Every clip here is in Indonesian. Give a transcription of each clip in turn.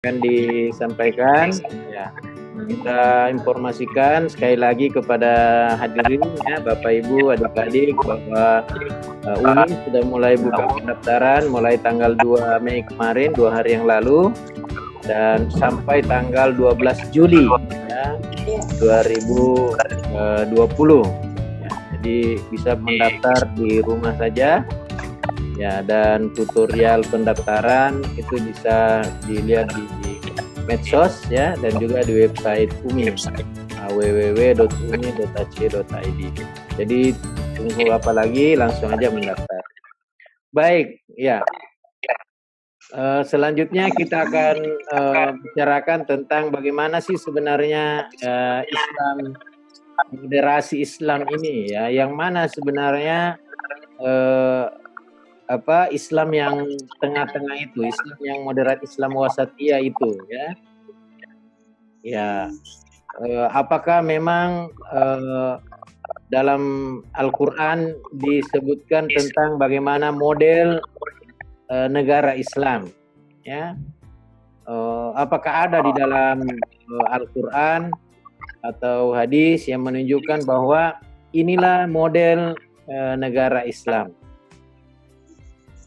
akan disampaikan. Ya, kita informasikan sekali lagi kepada hadirin ya, Bapak Ibu, adik-adik bahwa UNI sudah mulai buka pendaftaran mulai tanggal 2 Mei kemarin, 2 hari yang lalu, dan sampai tanggal 12 Juli ya, 2020. Ya, jadi bisa mendaftar di rumah saja. Ya, dan tutorial pendaftaran itu bisa dilihat di medsos ya, dan juga di website UMI www.umi.ac.id. Jadi tunggu apa lagi, langsung aja mendaftar. Baik, ya. Selanjutnya kita akan bicarakan tentang bagaimana sih sebenarnya Islam, moderasi Islam ini ya, yang mana sebenarnya Islam yang tengah-tengah itu, Islam yang moderat, Islam wasatiyah itu ya. Ya, apakah memang dalam Al-Quran disebutkan tentang bagaimana model negara Islam ya? Apakah ada di dalam Al-Quran atau hadis yang menunjukkan bahwa inilah model negara Islam?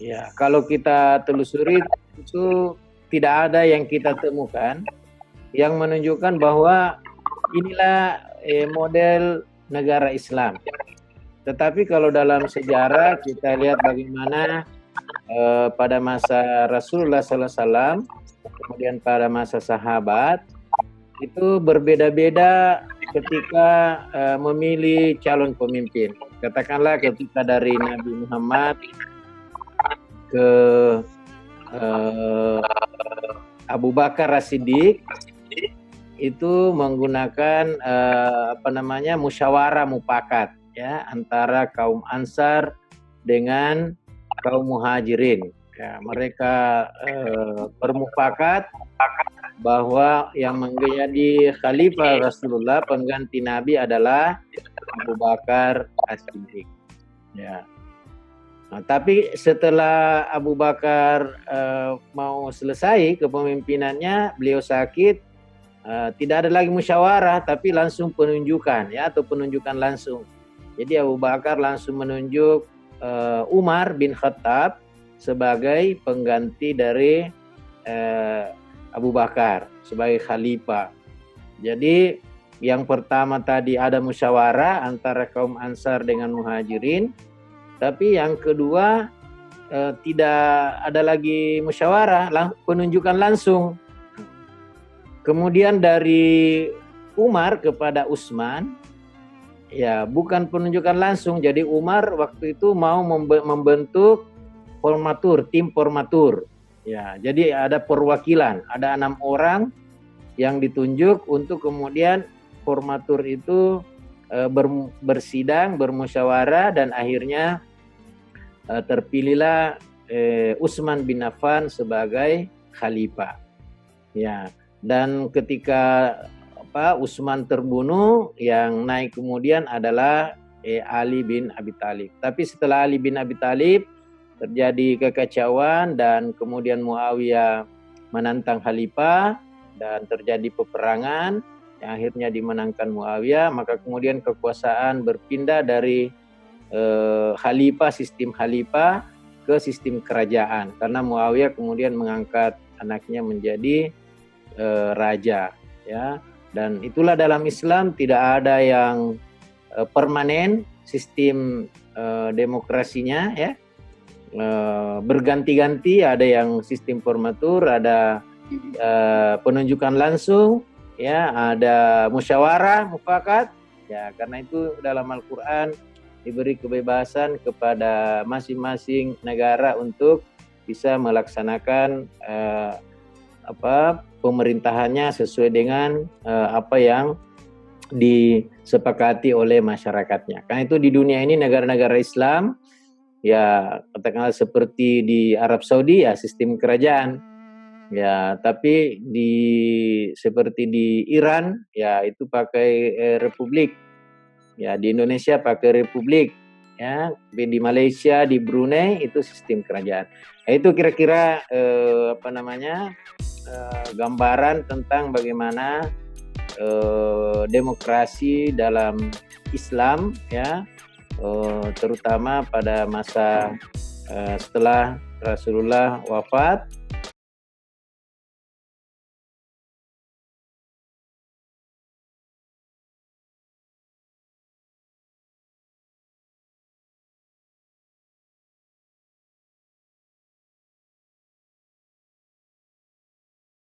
Ya, kalau kita telusuri itu tidak ada yang kita temukan yang menunjukkan bahwa inilah model negara Islam. Tetapi kalau dalam sejarah kita lihat bagaimana pada masa Rasulullah SAW, kemudian pada masa sahabat, itu berbeda-beda ketika memilih calon pemimpin. Katakanlah ketika dari Nabi Muhammad ke Abu Bakar As-Siddiq itu menggunakan musyawarah mufakat ya, antara kaum Ansar dengan kaum Muhajirin. Ya, mereka bermufakat bahwa yang menjadi khalifah Rasulullah, pengganti Nabi, adalah Abu Bakar As-Siddiq. Ya. Nah, tapi setelah Abu Bakar mau selesai kepemimpinannya, beliau sakit, tidak ada lagi musyawarah, tapi langsung penunjukan ya, atau penunjukan langsung. Jadi Abu Bakar langsung menunjuk Umar bin Khattab sebagai pengganti dari Abu Bakar sebagai khalifah. Jadi yang pertama tadi ada musyawarah antara kaum Ansar dengan Muhajirin. Tapi yang kedua tidak ada lagi musyawarah, penunjukan langsung. Kemudian dari Umar kepada Utsman, ya bukan penunjukan langsung. Jadi Umar waktu itu mau membentuk formatur, tim formatur. Ya, jadi ada perwakilan, ada 6 orang yang ditunjuk untuk kemudian formatur itu bersidang, bermusyawarah, dan akhirnya terpilihlah Utsman bin Affan sebagai khalifah. Ya, dan ketika Utsman terbunuh, yang naik kemudian adalah Ali bin Abi Thalib. Tapi setelah Ali bin Abi Thalib terjadi kekacauan dan kemudian Muawiyah menantang khalifah dan terjadi peperangan yang akhirnya dimenangkan Muawiyah, maka kemudian kekuasaan berpindah dari khalifah, sistem khalifah, ke sistem kerajaan, karena Muawiyah kemudian mengangkat anaknya menjadi raja ya. Dan itulah dalam Islam tidak ada yang permanen, sistem demokrasinya ya, berganti-ganti, ada yang sistem formatur, ada penunjukan langsung ya, ada musyawarah mufakat ya. Karena itu dalam Al-Quran diberi kebebasan kepada masing-masing negara untuk bisa melaksanakan pemerintahannya sesuai dengan apa yang disepakati oleh masyarakatnya. Karena itu di dunia ini negara-negara Islam ya, katakanlah seperti di Arab Saudi ya sistem kerajaan ya, tapi seperti di Iran ya itu pakai republik. Ya, di Indonesia pakai republik ya, di Malaysia, di Brunei itu sistem kerajaan. Nah, itu kira-kira gambaran tentang bagaimana demokrasi dalam Islam, ya, terutama pada masa setelah Rasulullah wafat,